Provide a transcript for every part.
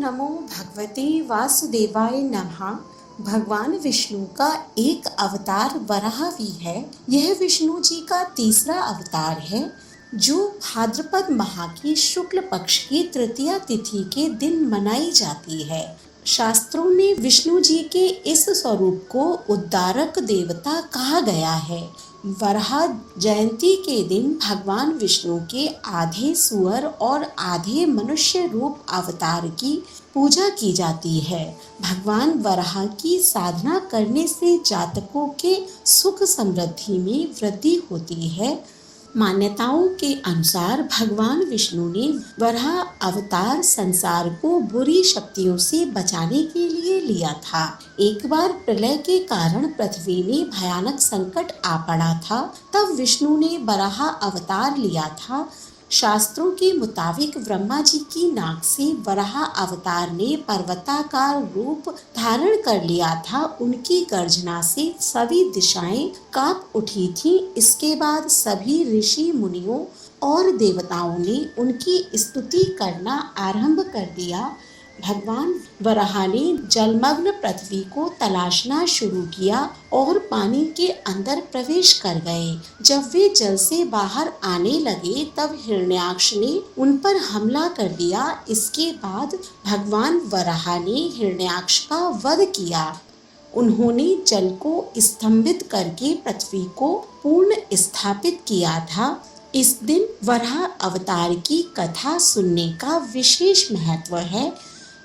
नमो भगवते वासुदेवाय नमः। भगवान विष्णु का एक अवतार वराह भी है। यह विष्णु जी का तीसरा अवतार है जो भाद्रपद माह की शुक्ल पक्ष की तृतीया तिथि के दिन मनाई जाती है। शास्त्रों में विष्णु जी के इस स्वरूप को उद्धारक देवता कहा गया है। वराह जयंती के दिन भगवान विष्णु के आधे सुअर और आधे मनुष्य रूप अवतार की पूजा की जाती है। भगवान वराह की साधना करने से जातकों के सुख समृद्धि में वृद्धि होती है। मान्यताओं के अनुसार भगवान विष्णु ने वराह अवतार संसार को बुरी शक्तियों से बचाने के लिए लिया था। एक बार प्रलय के कारण पृथ्वी में भयानक संकट आ पड़ा था, तब विष्णु ने वराह अवतार लिया था। शास्त्रों के मुताबिक ब्रह्मा जी की नाक से वराह अवतार ने पर्वताकार रूप धारण कर लिया था। उनकी गर्जना से सभी दिशाएं कांप उठी थीं। इसके बाद सभी ऋषि मुनियों और देवताओं ने उनकी स्तुति करना आरंभ कर दिया। भगवान वराह ने जलमग्न पृथ्वी को तलाशना शुरू किया और पानी के अंदर प्रवेश कर गए। जब वे जल से बाहर आने लगे तब हिरण्याक्ष ने उन पर हमला कर दिया। इसके बाद भगवान वराह ने हिरण्याक्ष का वध किया। उन्होंने जल को स्तंभित करके पृथ्वी को पूर्ण स्थापित किया था। इस दिन वराह अवतार की कथा सुनने का विशेष महत्व है।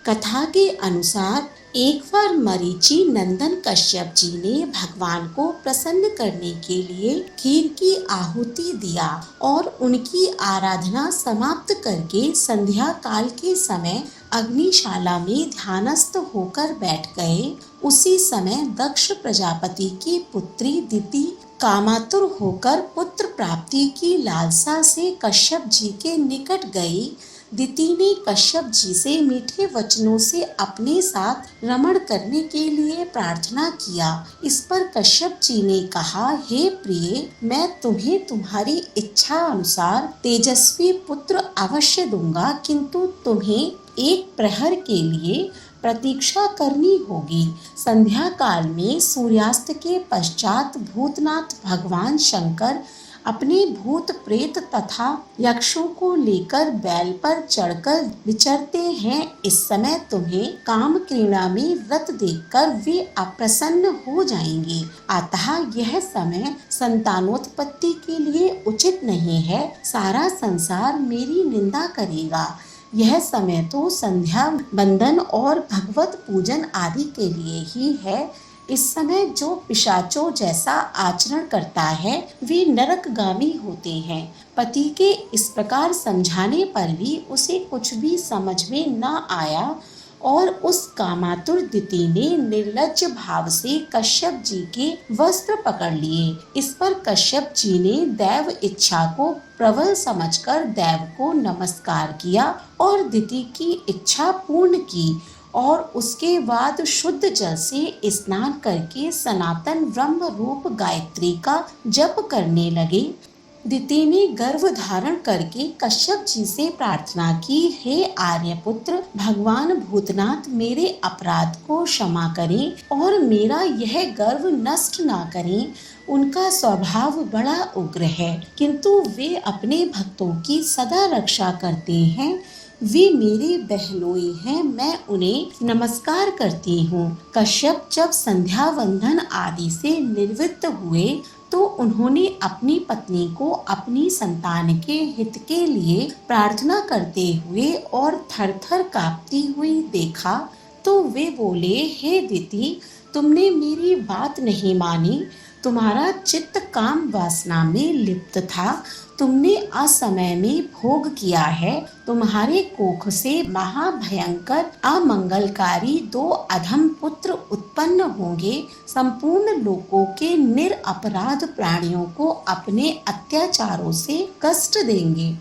कथा के अनुसार एक बार मरीचि नंदन कश्यप जी ने भगवान को प्रसन्न करने के लिए खीर की आहुति दिया और उनकी आराधना समाप्त करके संध्या काल के समय अग्निशाला में ध्यानस्थ होकर बैठ गए। उसी समय दक्ष प्रजापति की पुत्री दिति कामातुर होकर पुत्र प्राप्ति की लालसा से कश्यप जी के निकट गई। दिति ने कश्यप जी से मीठे वचनों से अपने साथ रमण करने के लिए प्रार्थना किया। इस पर कश्यप जी ने कहा, हे प्रिय, मैं तुम्हें तुम्हारी इच्छा अनुसार तेजस्वी पुत्र अवश्य दूंगा, किंतु तुम्हें एक प्रहर के लिए प्रतीक्षा करनी होगी। संध्या काल में सूर्यास्त के पश्चात भूतनाथ भगवान शंकर अपने भूत प्रेत तथा यक्षों को लेकर बैल पर चढ़कर विचरते हैं। इस समय तुम्हें काम क्रीड़ा में रत देखकर वे अप्रसन्न हो जाएंगे। अतः यह समय संतानोत्पत्ति के लिए उचित नहीं है। सारा संसार मेरी निंदा करेगा। यह समय तो संध्या बंदन और भगवत पूजन आदि के लिए ही है। इस समय जो पिशाचों जैसा आचरण करता है वे नरकगामी होते हैं। पति के इस प्रकार समझाने पर भी उसे कुछ भी समझ में न आया और उस कामातुर दिति ने निर्लज्ज भाव से कश्यप जी के वस्त्र पकड़ लिए। इस पर कश्यप जी ने दैव इच्छा को प्रबल समझकर दैव को नमस्कार किया और दिति की इच्छा पूर्ण की और उसके बाद शुद्ध जल से स्नान करके सनातन ब्रह्म रूप गायत्री का जप करने लगे। दिति ने गर्भ धारण करके कश्यप जी से प्रार्थना की, हे आर्यपुत्र, भगवान भूतनाथ मेरे अपराध को क्षमा करें और मेरा यह गर्भ नष्ट ना करें। उनका स्वभाव बड़ा उग्र है, किंतु वे अपने भक्तों की सदा रक्षा करते हैं। वे मेरे बहनोई हैं, मैं उन्हें नमस्कार करती हूँ। कश्यप जब संध्या वंदन आदि से निवृत्त हुए तो उन्होंने अपनी पत्नी को अपनी संतान के हित के लिए प्रार्थना करते हुए और थर-थर कांपती हुई देखा तो वे बोले, हे दिति, तुमने मेरी बात नहीं मानी। तुम्हारा चित्त काम वासना में लिप्त था। तुमने असमय में भोग किया है। तुम्हारे कोख से महाभयंकर अमंगलकारी 2 अधम पुत्र उत्पन्न होंगे। संपूर्ण लोकों के निरपराध प्राणियों को अपने अत्याचारों से कष्ट देंगे,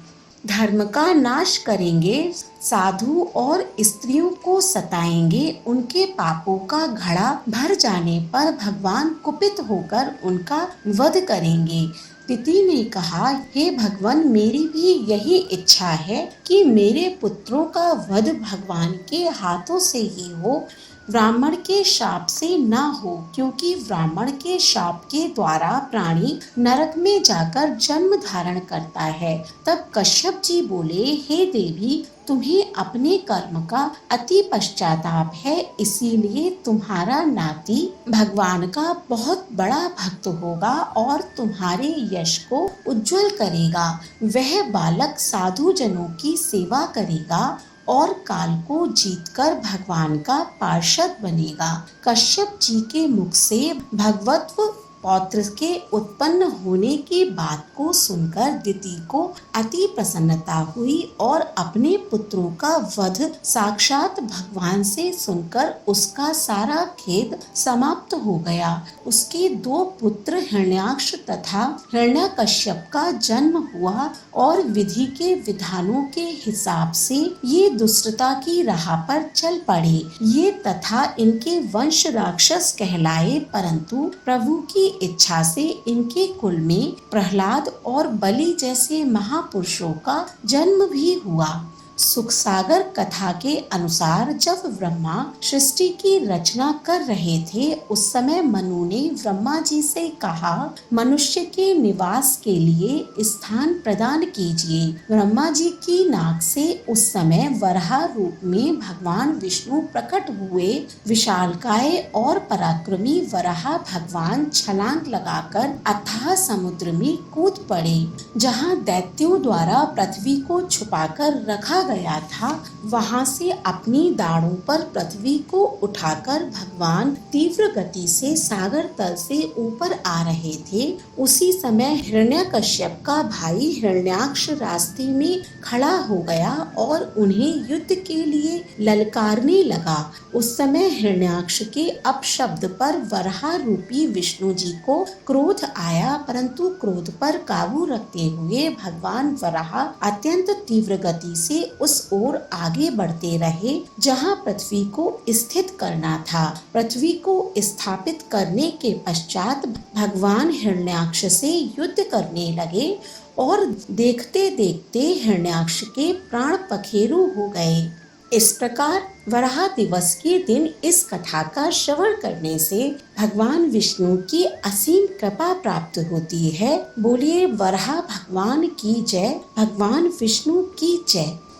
धर्म का नाश करेंगे, साधु और स्त्रियों को सताएंगे। उनके पापों का घड़ा भर जाने पर भगवान कुपित होकर उनका वध करेंगे। दिति ने कहा, हे भगवान, मेरी भी यही इच्छा है कि मेरे पुत्रों का वध भगवान के हाथों से ही हो, ब्राह्मण के शाप से ना हो, क्योंकि ब्राह्मण के शाप के द्वारा प्राणी नरक में जाकर जन्म धारण करता है। तब कश्यप जी बोले, हे देवी, तुम्हें अपने कर्म का अति पश्चाताप है, इसीलिए तुम्हारा नाती भगवान का बहुत बड़ा भक्त होगा और तुम्हारे यश को उज्जवल करेगा। वह बालक साधु जनों की सेवा करेगा और काल को जीतकर भगवान का पार्षद बनेगा। कश्यप जी के मुख से भगवत्व पौत्र के उत्पन्न होने की बात को सुनकर दिति को अति प्रसन्नता हुई और अपने पुत्रों का वध साक्षात भगवान से सुनकर उसका सारा खेद समाप्त हो गया। उसके 2 पुत्र हिरण्याक्ष तथा हिरण्यकश्यप का जन्म हुआ और विधि के विधानों के हिसाब से ये दुष्टता की राह पर चल पड़े। ये तथा इनके वंश राक्षस कहलाए, परंतु प्रभु की इच्छा से इनके कुल में प्रहलाद और बलि जैसे महापुरुषों का जन्म भी हुआ। सुखसागर कथा के अनुसार जब ब्रह्मा सृष्टि की रचना कर रहे थे, उस समय मनु ने ब्रह्मा जी से कहा, मनुष्य के निवास के लिए स्थान प्रदान कीजिए। ब्रह्मा जी की नाक से उस समय वराह रूप में भगवान विष्णु प्रकट हुए। विशालकाय और पराक्रमी वराह भगवान छलांग लगाकर अथाह समुद्र में कूद पड़े। जहाँ दैत्यों द्वारा पृथ्वी को छुपाकर रखा गया था, वहां से अपनी दाढ़ों पर पृथ्वी को उठाकर भगवान तीव्र गति से सागर तल से ऊपर आ रहे थे। उसी समय हिरण्यकश्यप का भाई हिरण्याक्ष रास्ते में खड़ा हो गया और उन्हें युद्ध के लिए ललकारने लगा। उस समय हिरण्याक्ष के अपशब्द पर वराह रूपी विष्णु जी को क्रोध आया, परंतु क्रोध पर काबू रखते हुए भगवान वराह अत्यंत तीव्र गति से उस ओर आगे बढ़ते रहे जहां पृथ्वी को स्थित करना था। पृथ्वी को स्थापित करने के पश्चात भगवान हिरण्याक्ष से युद्ध करने लगे और देखते देखते हिरण्याक्ष के प्राण पखेरु हो गए। इस प्रकार वराह दिवस के दिन इस कथा का श्रवण करने से भगवान विष्णु की असीम कृपा प्राप्त होती है। बोलिए वराह भगवान की जय, भगवान विष्णु की जय।